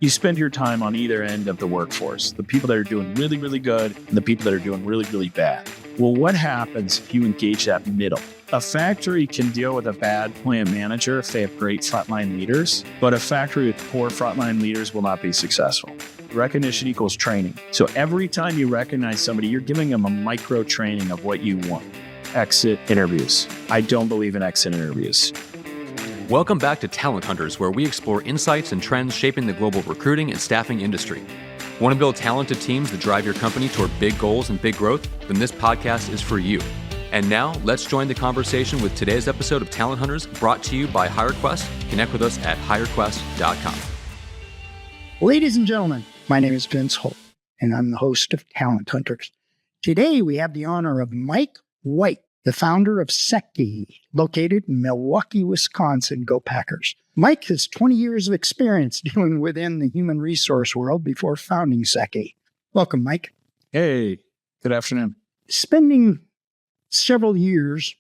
You spend your time on either end of the workforce, the people that are doing really, really good and the people that are doing really, really bad. Well, what happens if you engage that middle? A factory can deal with a bad plant manager if they have great frontline leaders, but a factory with poor frontline leaders will not be successful. Recognition equals training. So every time you recognize somebody, you're giving them a micro training of what you want. Exit interviews. I don't believe in exit interviews. Welcome back to Talent Hunters, where we explore insights and trends shaping the global recruiting and staffing industry. Want to build talented teams that drive your company toward big goals and big growth? Then this podcast is for you. And now, let's join the conversation with today's episode of Talent Hunters, brought to you by HireQuest. Connect with us at hirequest.com. Ladies and gentlemen, my name is Vince Holt, and I'm the host of Talent Hunters. Today, we have the honor of Mike White, the founder of Seki, located in Milwaukee, Wisconsin. Go Packers. Mike has 20 years of experience dealing within the human resource world before founding Seki. Welcome, Mike. Hey, good afternoon. Spending several years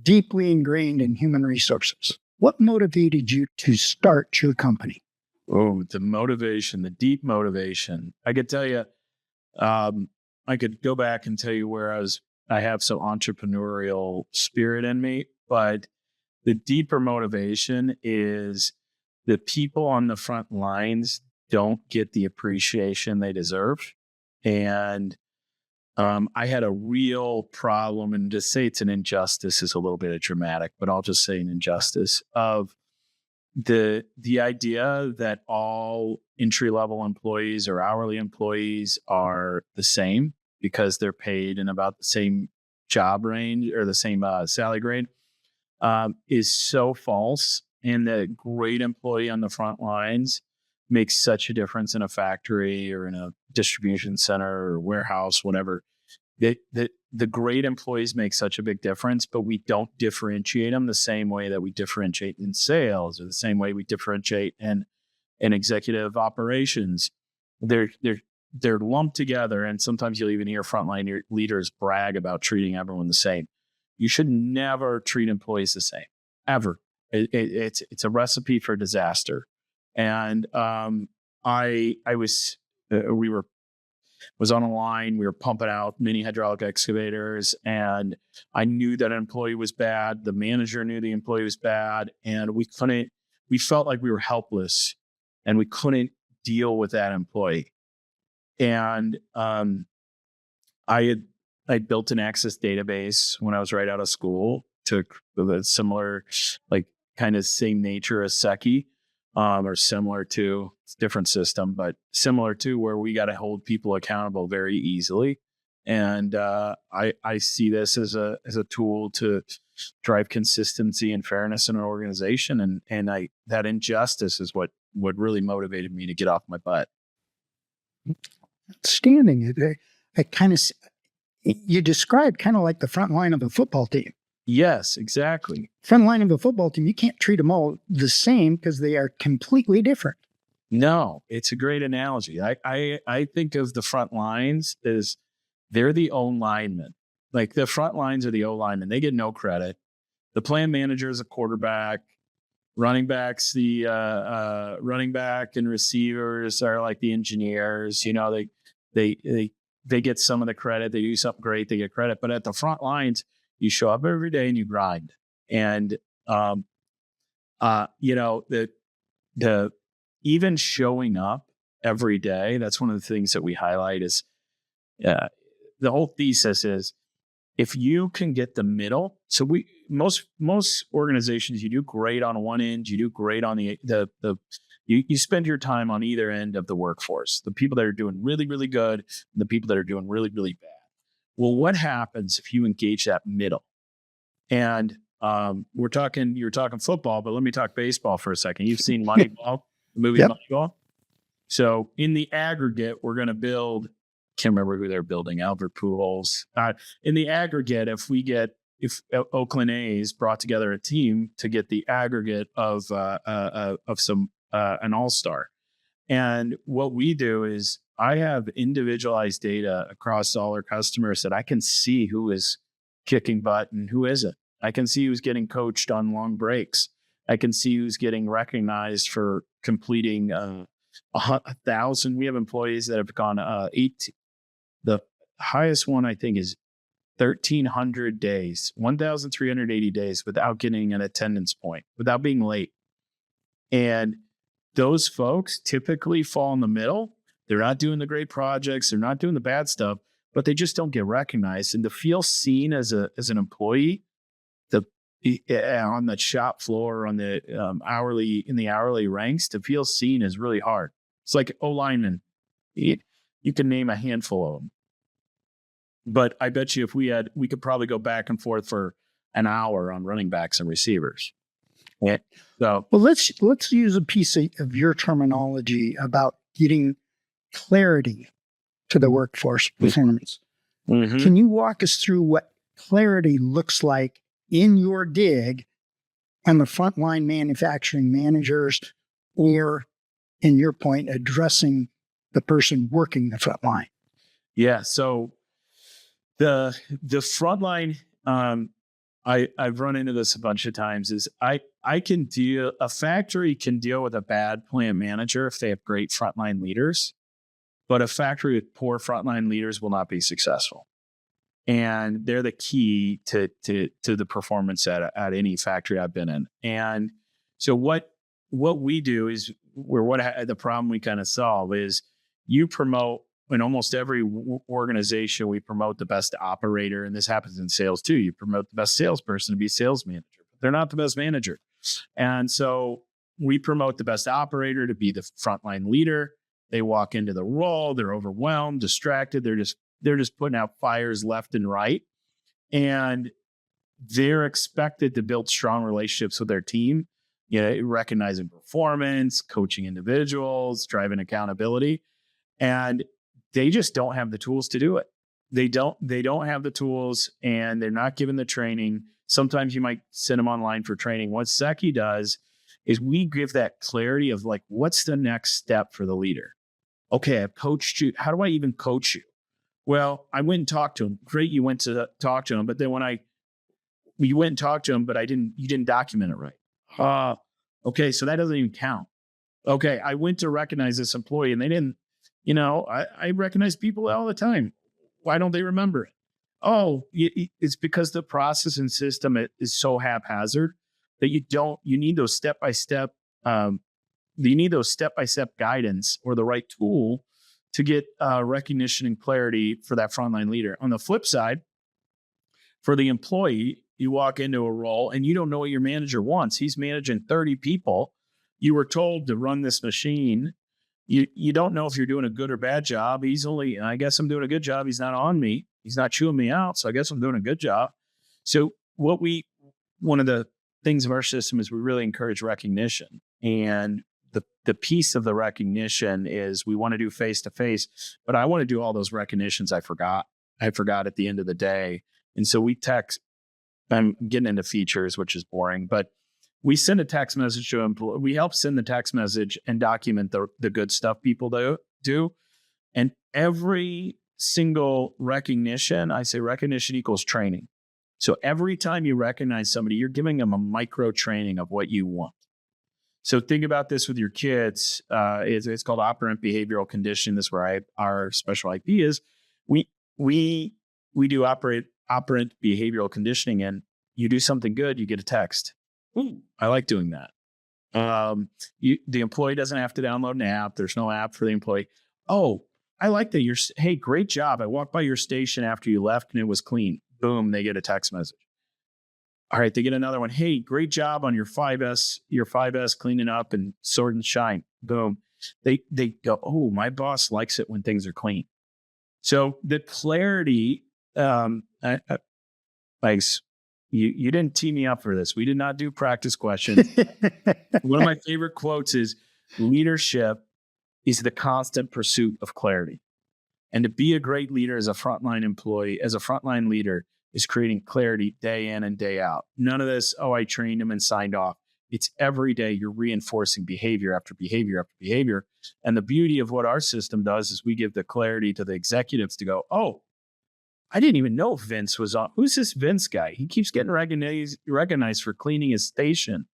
deeply ingrained in human resources, what motivated you to start your company? Oh, the motivation, the deep motivation. I could tell you, I could go back and tell you where I have some entrepreneurial spirit in me, but the deeper motivation is the people on the front lines don't get the appreciation they deserve. And I had a real problem, and to say it's an injustice is a little bit dramatic, but I'll just say an injustice of the idea that all entry-level employees or hourly employees are the same because they're paid in about the same job range or the same salary grade is so false. And the great employee on the front lines makes such a difference in a factory or in a distribution center or warehouse, whatever. The great employees make such a big difference, but we don't differentiate them the same way that we differentiate in sales or the same way we differentiate in executive operations. They're lumped together, and sometimes you'll even hear frontline leaders brag about treating everyone the same. You should never treat employees the same, ever. It's a recipe for disaster. And we was on a line. We were pumping out mini hydraulic excavators, and I knew that an employee was bad. The manager knew the employee was bad, and we felt like we were helpless, and we couldn't deal with that employee. And I built an Access database when I was right out of school to a similar, like kind of same nature as Seki, or similar to, it's a different system, but similar to where we got to hold people accountable very easily. And I see this as a tool to drive consistency and fairness in an organization. And that injustice is what really motivated me to get off my butt. Outstanding. You described kind of like the front line of a football team. Yes, exactly. Front line of a football team, you can't treat them all the same because they are completely different. No, it's a great analogy. I think of the front lines as they're the O linemen. Like the front lines are the O linemen. They get no credit. The plan manager is a quarterback. Running backs, the running back and receivers are like the engineers. You know, they get some of the credit. They do something great, they get credit. But at the front lines, you show up every day and you grind. And you know, the even showing up every day. That's one of the things that we highlight. Is the whole thesis is if you can get the middle. So most organizations, you do great on one end, you do great on you spend your time on either end of the workforce, the people that are doing really, really good and the people that are doing really, really bad. Well, what happens if you engage that middle? And you were talking football, but let me talk baseball for a second. You've seen Moneyball, the movie Yep. Moneyball. So in the aggregate, we're going to build, can't remember who they're building, Albert Pujols. In the aggregate, if Oakland A's brought together a team to get the aggregate of an all-star. And what we do is I have individualized data across all our customers that I can see who is kicking butt and who isn't. I can see who's getting coached on long breaks. I can see who's getting recognized for completing 1,000. We have employees that have gone 18. The highest one I think is 1,300 days, 1,380 days without getting an attendance point, without being late. And those folks typically fall in the middle. They're not doing the great projects. They're not doing the bad stuff, but they just don't get recognized. And to feel seen as an employee, on the shop floor, on the hourly ranks, to feel seen is really hard. It's like linemen. You can name a handful of them. But I bet you if we could probably go back and forth for an hour on running backs and receivers. Yeah. So, well, let's use a piece of your terminology about getting clarity to the workforce performance. mm-hmm. Can you walk us through what clarity looks like in your dig on the frontline manufacturing managers, or, in your point, addressing the person working the front line? Yeah. So the frontline, I've run into this a bunch of times, is a factory can deal with a bad plant manager if they have great frontline leaders, but a factory with poor frontline leaders will not be successful. And they're the key to the performance at any factory I've been in. And so what we do is, the problem we kind of solve is, you promote, in almost every organization, we promote the best operator. And this happens in sales too. You promote the best salesperson to be sales manager, but they're not the best manager. And so we promote the best operator to be the frontline leader. They walk into the role, they're overwhelmed, distracted. They're just putting out fires left and right. And they're expected to build strong relationships with their team, recognizing performance, coaching individuals, driving accountability. And they just don't have the tools to do it. They don't have the tools, and they're not given the training. Sometimes you might send them online for training. What Seki does is we give that clarity of, like, what's the next step for the leader? Okay, I've coached you. How do I even coach you? Well, I went and talked to him. Great, you went to talk to him, but then you went and talked to him, but you didn't document it right. Okay, so that doesn't even count. Okay, I went to recognize this employee, and they didn't. I recognize people all the time. Why don't they remember it? Oh, it's because the process and system is so haphazard that you need those step-by-step guidance or the right tool to get recognition and clarity for that frontline leader. On the flip side, for the employee, you walk into a role and you don't know what your manager wants. He's managing 30 people. You were told to run this machine. You don't know if you're doing a good or bad job. I guess I'm doing a good job. He's not on me. He's not chewing me out. So I guess I'm doing a good job. So one of the things of our system is we really encourage recognition. And the piece of the recognition is, we want to do face-to-face, but I want to do all those recognitions I forgot at the end of the day. And so we text. I'm getting into features, which is boring, but we send a text message to employees. We help send the text message and document the good stuff people do. And every single recognition, I say recognition equals training. So every time you recognize somebody, you're giving them a micro training of what you want. So think about this with your kids. It's called operant behavioral conditioning. This is where our special IP is. We do operant behavioral conditioning, and you do something good, you get a text. Ooh, I like doing that. The employee doesn't have to download an app. There's no app for the employee. Oh, I like that. Hey, great job. I walked by your station after you left and it was clean. Boom, they get a text message. All right, they get another one. Hey, great job on your 5S cleaning up and sort and shine. Boom. They go, oh, my boss likes it when things are clean. So the clarity, thanks. You didn't tee me up for this. We did not do practice questions. One of my favorite quotes is, leadership is the constant pursuit of clarity. And to be a great leader as a frontline employee, as a frontline leader, is creating clarity day in and day out. None of this, oh, I trained him and signed off. It's every day you're reinforcing behavior after behavior after behavior. And the beauty of what our system does is we give the clarity to the executives to go, oh, I didn't even know Vince was on. Who's this Vince guy? He keeps getting recognized for cleaning his station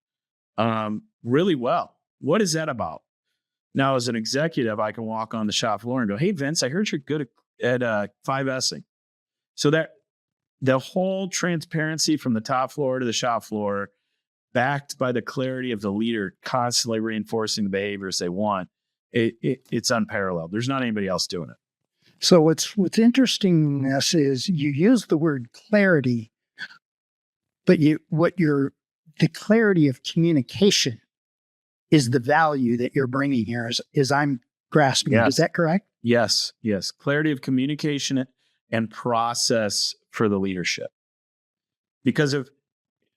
really well. What is that about? Now, as an executive, I can walk on the shop floor and go, "Hey, Vince, I heard you're good at 5Sing." So that the whole transparency from the top floor to the shop floor, backed by the clarity of the leader constantly reinforcing the behaviors they want, it's unparalleled. There's not anybody else doing it. So what's interesting in this is you use the word clarity, but the clarity of communication is the value that you're bringing here, as I'm grasping it. Is that correct? Yes. Clarity of communication and process for the leadership. Because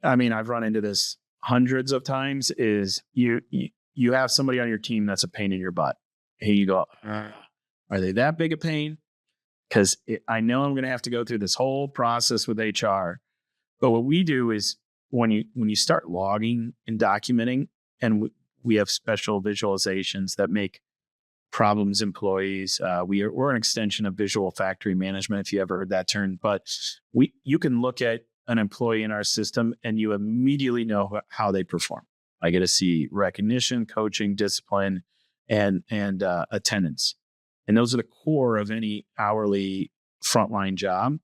I've run into this hundreds of times, is you have somebody on your team that's a pain in your butt. Hey, you go, are they that big a pain? Because I know I'm going to have to go through this whole process with HR. But what we do is when you start logging and documenting, and we have special visualizations that make problems employees. We're an extension of visual factory management, if you ever heard that term. But you can look at an employee in our system and you immediately know how they perform. I get to see recognition, coaching, discipline, and attendance. And those are the core of any hourly frontline job.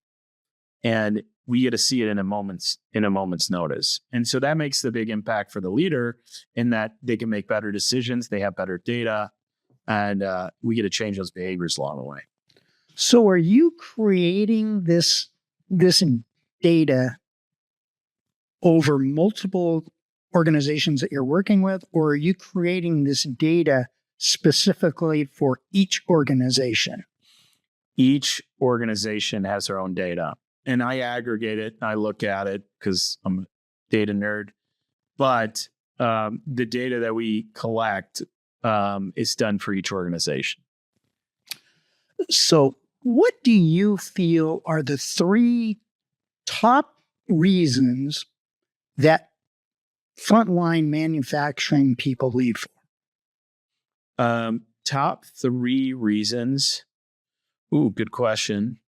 And we get to see it in a moment's notice. And so that makes the big impact for the leader in that they can make better decisions, they have better data, and we get to change those behaviors along the way. So are you creating this data over multiple organizations that you're working with, or are you creating this data specifically for each organization? Each organization has their own data. And I aggregate it, I look at it because I'm a data nerd. But the data that we collect is done for each organization. So what do you feel are the 3 top reasons that frontline manufacturing people leave for? Top 3 reasons. Ooh, good question.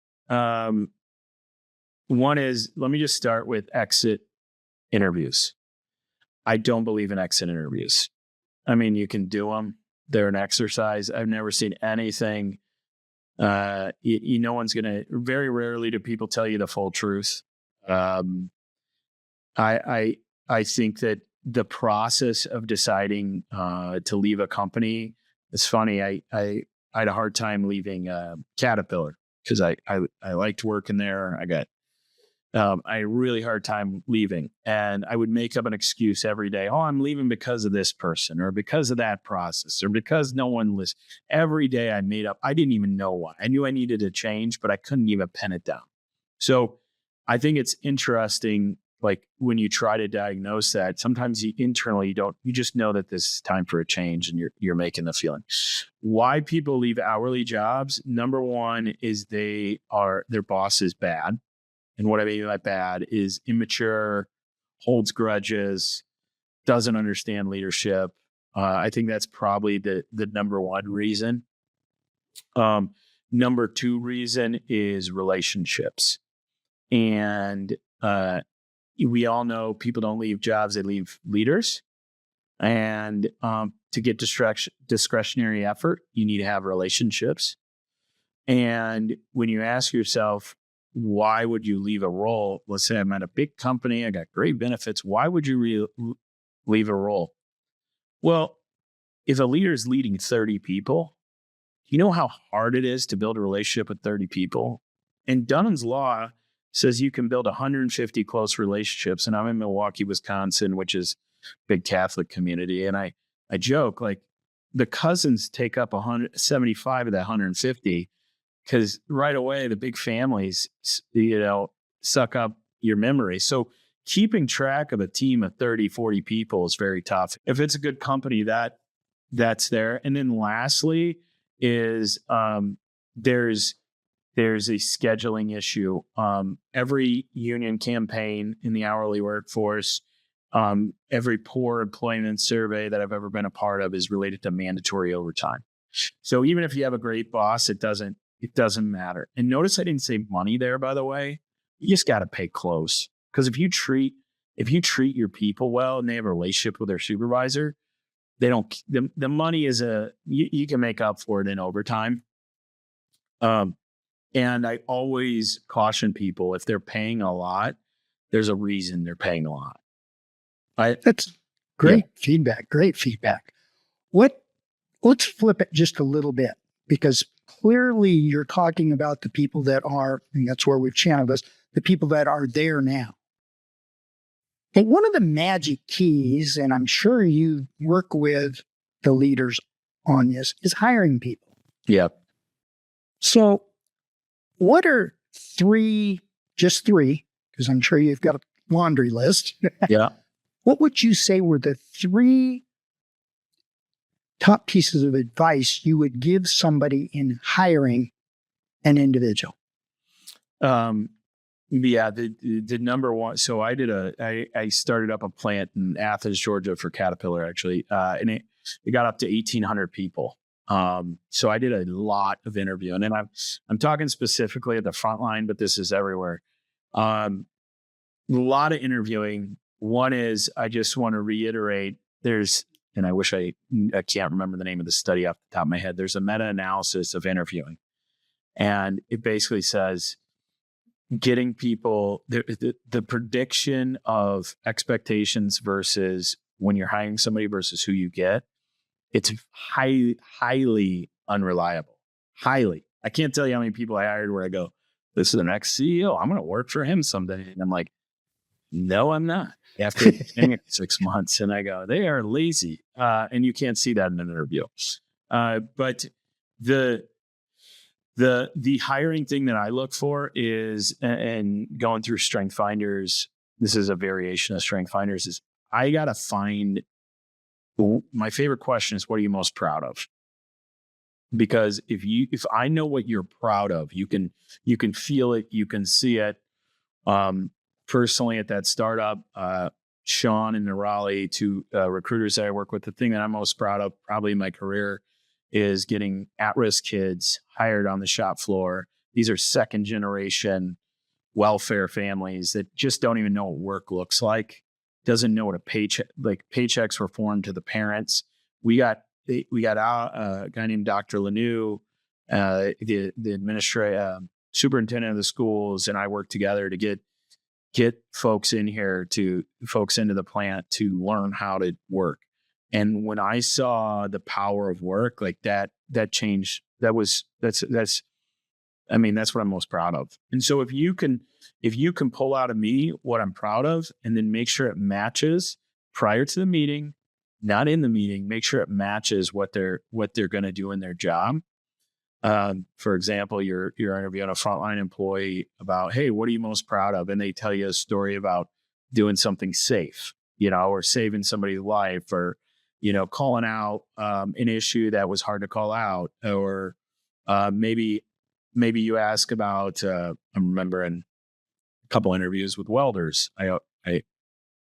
One is, let me just start with exit interviews. I don't believe in exit interviews. I mean, you can do them. They're an exercise. I've never seen anything. No one's going to, very rarely do people tell you the full truth. I think that the process of deciding to leave a company, it's funny. I had a hard time leaving Caterpillar because I liked working there. I had a really hard time leaving, and I would make up an excuse every day. Oh, I'm leaving because of this person, or because of that process, or because no one listened. Every day I made up. I didn't even know why. I knew I needed to change, but I couldn't even pen it down. So I think it's interesting, like when you try to diagnose that, sometimes you just know that this is time for a change, and you're making the feeling. Why people leave hourly jobs? Number one is their boss is bad. And what I mean by bad is immature, holds grudges, doesn't understand leadership. I think that's probably the number one reason. Number 2 reason is relationships. And we all know people don't leave jobs, they leave leaders. And to get discretionary effort, you need to have relationships. And when you ask yourself, why would you leave a role? Let's say I'm at a big company, I got great benefits. Why would you leave a role? Well, if a leader is leading 30 people, you know how hard it is to build a relationship with 30 people? And Dunham's Law says you can build 150 close relationships. And I'm in Milwaukee, Wisconsin, which is a big Catholic community. And I joke, like, the cousins take up 175 of that 150. Because right away, the big families, suck up your memory. So keeping track of a team of 30, 40 people is very tough. If it's a good company, that's there. And then lastly is there's a scheduling issue. Every union campaign in the hourly workforce, every poor employment survey that I've ever been a part of is related to mandatory overtime. So even if you have a great boss, it doesn't matter. And notice I didn't say money there, by the way. You just got to pay close. Because if you treat your people well and they have a relationship with their supervisor, they don't, the money is you can make up for it in overtime. And I always caution people, if they're paying a lot, there's a reason they're paying a lot. That's great feedback. Great feedback. Let's flip it just a little bit, because clearly you're talking about the people that are, and that's where we've channeled this, the people that are there now. And one of the magic keys, and I'm sure you work with the leaders on this, is hiring people. Yep. So what are just three, because I'm sure you've got a laundry list. Yeah. What would you say were the three top pieces of advice you would give somebody in hiring an individual? The number one. So I started up a plant in Athens, Georgia for Caterpillar, actually. And it got up to 1,800 people. So I did a lot of interviewing, and I'm talking specifically at the Frontline, but this is everywhere. A lot of interviewing. One is, I just want to reiterate, and I wish I can't remember the name of the study off the top of my head. There's a meta-analysis of interviewing, and it basically says getting people, the prediction of expectations versus when you're hiring somebody versus who you get, it's highly unreliable. Highly. I can't tell you how many people I hired where I go, this is the next CEO. I'm going to work for him someday. And I'm like, no, I'm not. After 6 months, and I go, they are lazy. And you can't see that in an interview. But the hiring thing that I look for is, and going through Strength Finders, this is a variation of Strength Finders, is I got to find, my favorite question is, what are you most proud of? Because if I know what you're proud of, you can feel it, you can see it. Personally, at that startup, Sean and Raleigh, two recruiters that I work with, the thing that I'm most proud of probably in my career is getting at-risk kids hired on the shop floor. These are second generation welfare families that just don't even know what work looks like, doesn't know what a paycheck, like paychecks were formed to the parents. We got a guy named Dr. Lanou, the administrator, superintendent of the schools, and I worked together to get folks into the plant to learn how to work. And when I saw the power of work, like that changed. That's what I'm most proud of. And so if you can pull out of me what I'm proud of, and then make sure it matches prior to the meeting, not in the meeting, make sure it matches what they're going to do in their job. For example, you're interviewing a frontline employee about, hey, what are you most proud of? And they tell you a story about doing something safe, or saving somebody's life, or, calling out an issue that was hard to call out, or maybe you ask about, I'm remembering a couple interviews with welders.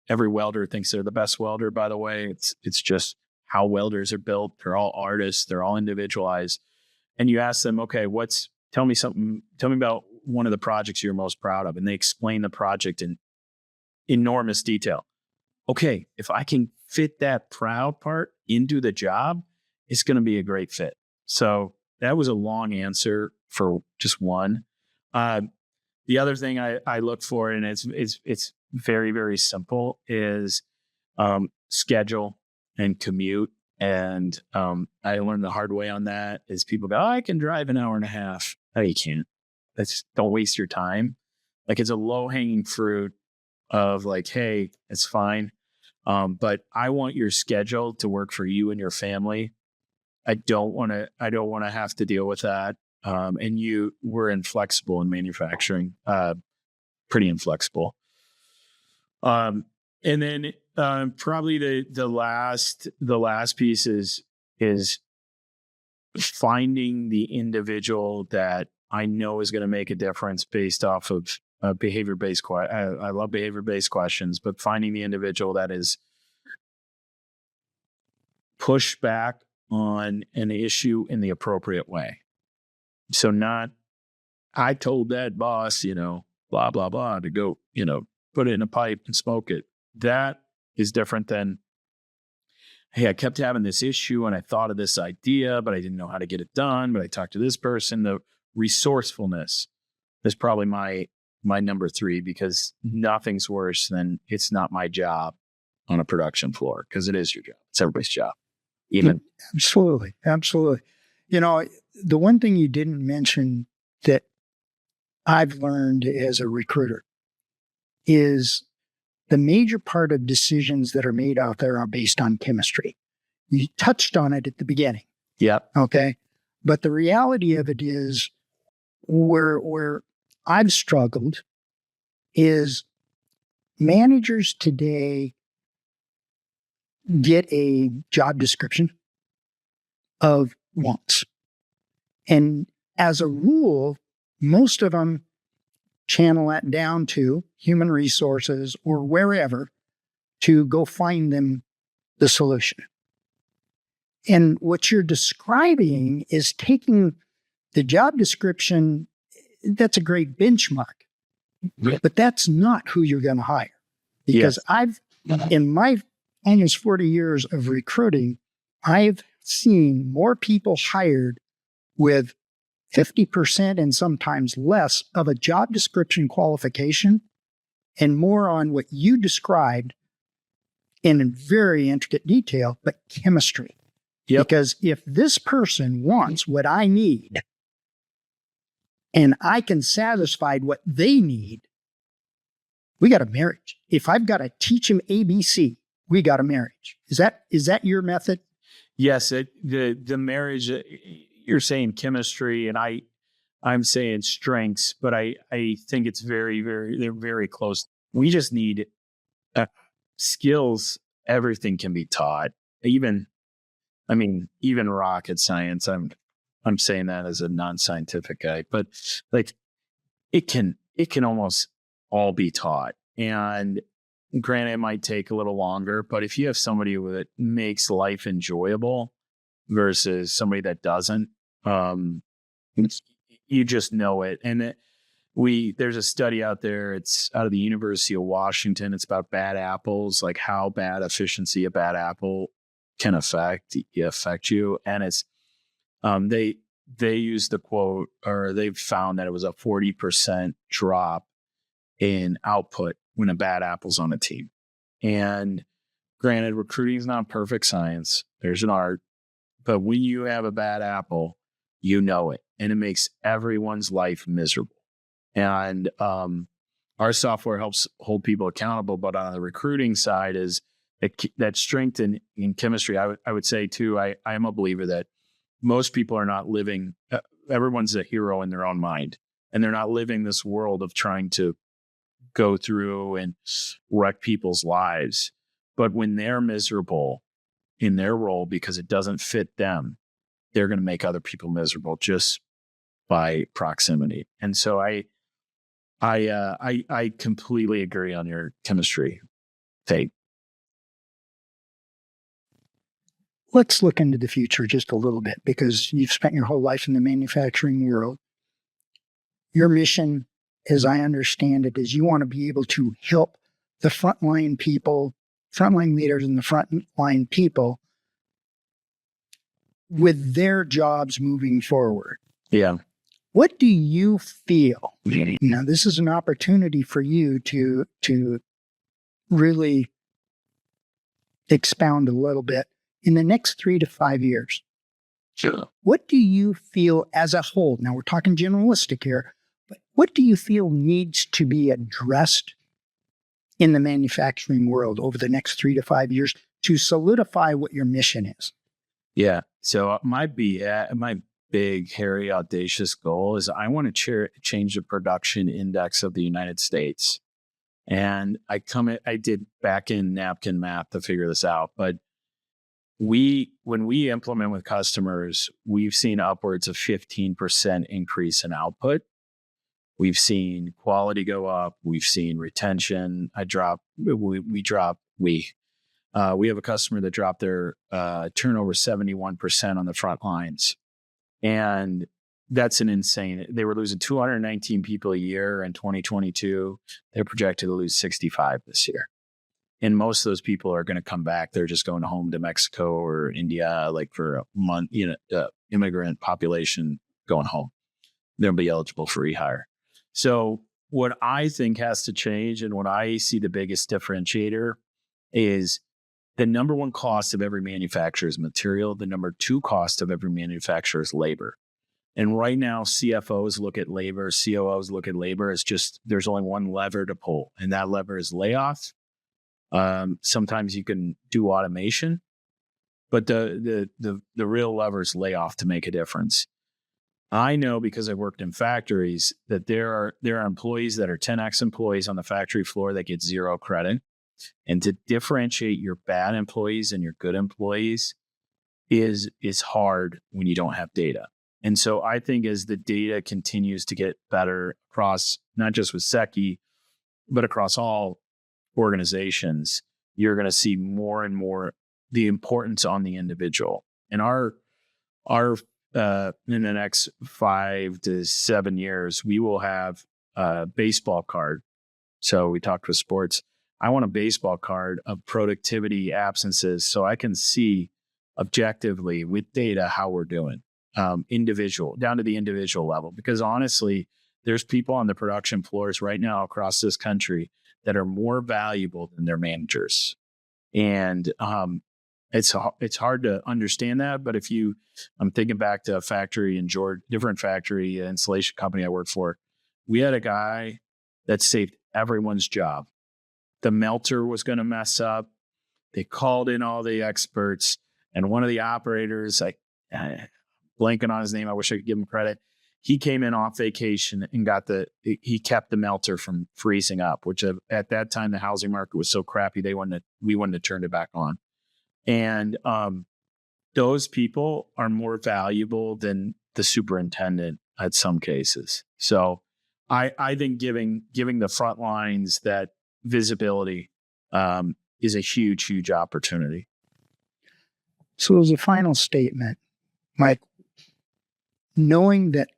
Every welder thinks they're the best welder, by the way. It's just how welders are built. They're all artists. They're all individualized. And you ask them, okay, tell me about one of the projects you're most proud of. And they explain the project in enormous detail. Okay, if I can fit that proud part into the job, it's going to be a great fit. So that was a long answer for just one. The other thing I look for, and it's very, very simple, is schedule and commute. And I learned the hard way on that is people go, I can drive an hour and a half. No, you can't. Don't waste your time. Like, it's a low hanging fruit of like, hey, it's fine. But I want your schedule to work for you and your family. I don't want to have to deal with that. And we're inflexible in manufacturing, pretty inflexible. And then probably the last piece is finding the individual that I know is going to make a difference based off of behavior-based. I love behavior-based questions, but finding the individual that is push back on an issue in the appropriate way. So not, I told that boss, blah, blah, blah, to go, put it in a pipe and smoke it. That is different than, hey, I kept having this issue and I thought of this idea, but I didn't know how to get it done. But I talked to this person. The resourcefulness is probably my number 3, because nothing's worse than it's not my job on a production floor, because it is your job. It's everybody's job. Even Absolutely. Absolutely. The one thing you didn't mention that I've learned as a recruiter is the major part of decisions that are made out there are based on chemistry. You touched on it at the beginning. Yep. Okay. But the reality of it is where I've struggled is managers today get a job description of wants. And as a rule, most of them channel that down to human resources or wherever to go find them the solution. And what you're describing is taking the job description, that's a great benchmark, but that's not who you're going to hire. Because in my almost 40 years of recruiting, I've seen more people hired with 50% and sometimes less of a job description qualification and more on what you described in very intricate detail, but chemistry. Yep. Because if this person wants what I need and I can satisfy what they need, we got a marriage. If I've got to teach them ABC, we got a marriage. Is that your method? Yes. The marriage, you're saying chemistry, and I'm saying strengths, but I think it's they're very close. We just need skills. Everything can be taught. Even rocket science. I'm saying that as a non-scientific guy, but like it can almost all be taught. And granted, it might take a little longer, but if you have somebody that makes life enjoyable versus somebody that doesn't, you just know it. And there's a study out there. It's out of the University of Washington. It's about bad apples, like how bad efficiency a bad apple can affect you. And it's they used the quote, or they've found that it was a 40% drop in output when a bad apple's on a team. And granted, recruiting is not perfect science. There's an art. But when you have a bad apple, you know it. And it makes everyone's life miserable. And our software helps hold people accountable. But on the recruiting side is that strength in chemistry. I would say, too, I am a believer that most people are not living, everyone's a hero in their own mind. And they're not living this world of trying to go through and wreck people's lives. But when they're miserable in their role because it doesn't fit them, they're going to make other people miserable just by proximity. And so I completely agree on your chemistry take. Let's look into the future just a little bit, because you've spent your whole life in the manufacturing world. Your mission, as I understand it, is you want to be able to help the frontline people, frontline leaders and the frontline people with their jobs moving forward. Yeah. What do you feel? Now, this is an opportunity for you to really expound a little bit. In the next 3 to 5 years, Sure. What do you feel as a whole? Now, we're talking generalistic here, but what do you feel needs to be addressed in the manufacturing world over the next 3 to 5 years to solidify what your mission is? Yeah. So my big, hairy, audacious goal is I want to change the production index of the United States. And I did back in napkin math to figure this out, but when we implement with customers, we've seen upwards of 15% increase in output. We've seen quality go up. We've seen retention. We have a customer that dropped their turnover 71% on the front lines. And that's an insane. They were losing 219 people a year in 2022. They're projected to lose 65 this year. And most of those people are going to come back. They're just going home to Mexico or India, like for a month, immigrant population going home. They'll be eligible for rehire. So what I think has to change, and what I see the biggest differentiator, is the number one cost of every manufacturer is material. The number two cost of every manufacturer is labor. And right now, CFOs look at labor, COOs look at labor as just, there's only one lever to pull, and that lever is layoff. Sometimes you can do automation, but the real lever is layoff to make a difference. I know, because I worked in factories, that there are employees that are 10x employees on the factory floor that get zero credit. And to differentiate your bad employees and your good employees is hard when you don't have data. And so I think as the data continues to get better across, not just with Secchi, but across all organizations, you're going to see more and more the importance on the individual. And our in the next 5 to 7 years, we will have a baseball card. So we talked with sports. I want a baseball card of productivity absences so I can see objectively with data how we're doing, individual, down to the individual level. Because honestly, there's people on the production floors right now across this country that are more valuable than their managers. And it's hard to understand that. But I'm thinking back to a factory in Georgia, different factory, installation company I worked for. We had a guy that saved everyone's job. The melter was going to mess up. They called in all the experts, and one of the operators, blanking on his name, I wish I could give him credit. He came in off vacation and he kept the melter from freezing up, which at that time, the housing market was so crappy, we wouldn't have turned it back on. And those people are more valuable than the superintendent at some cases. So I think giving the front lines that visibility is a huge, huge opportunity. So as a final statement, Mike, knowing that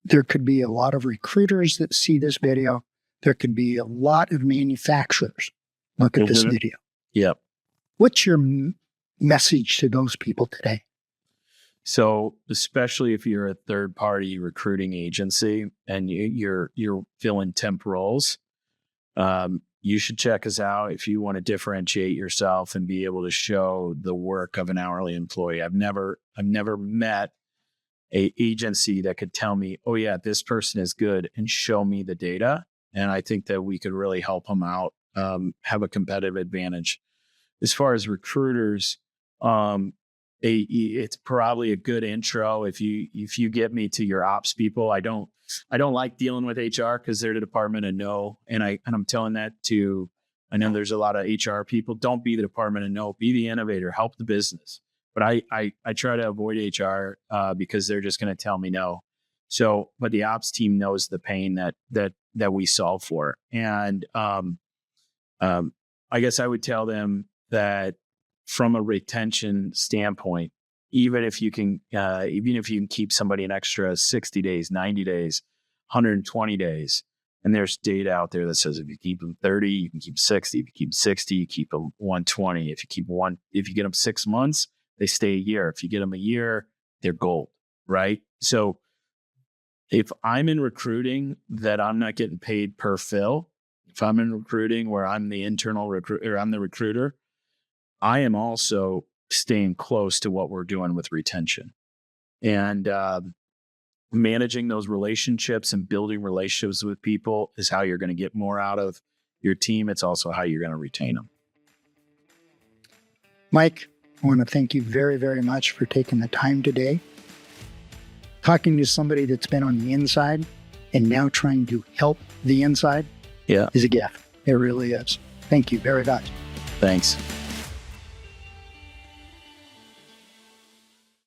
there could be a lot of recruiters that see this video, there could be a lot of manufacturers look at this video. Yep. What's your message to those people today? So especially if you're a third-party recruiting agency and you're filling temp roles, you should check us out if you want to differentiate yourself and be able to show the work of an hourly employee. I've never met an agency that could tell me, oh yeah, this person is good, and show me the data. And I think that we could really help them out, have a competitive advantage. As far as recruiters, it's probably a good intro if you get me to your ops people. I don't like dealing with HR because they're the department of no, and I'm telling that to. I know there's a lot of HR people. Don't be the department of no. Be the innovator. Help the business. But I try to avoid HR because they're just going to tell me no. So, but the ops team knows the pain that we solve for, and I guess I would tell them that from a retention standpoint, even if you can keep somebody an extra 60 days, 90 days, 120 days, and there's data out there that says if you keep them 30, you can keep 60. If you keep 60, you keep them 120. If you get them 6 months, they stay a year. If you get them a year, they're gold, right? So if I'm in recruiting that I'm not getting paid per fill, if I'm in recruiting where I'm the internal recruiter, I'm the recruiter, I am also staying close to what we're doing with retention and managing those relationships and building relationships with people is how you're going to get more out of your team. It's also how you're going to retain them. Mike, I want to thank you very, very much for taking the time today. Talking to somebody that's been on the inside and now trying to help the inside is a gift. It really is. Thank you very much. Thanks.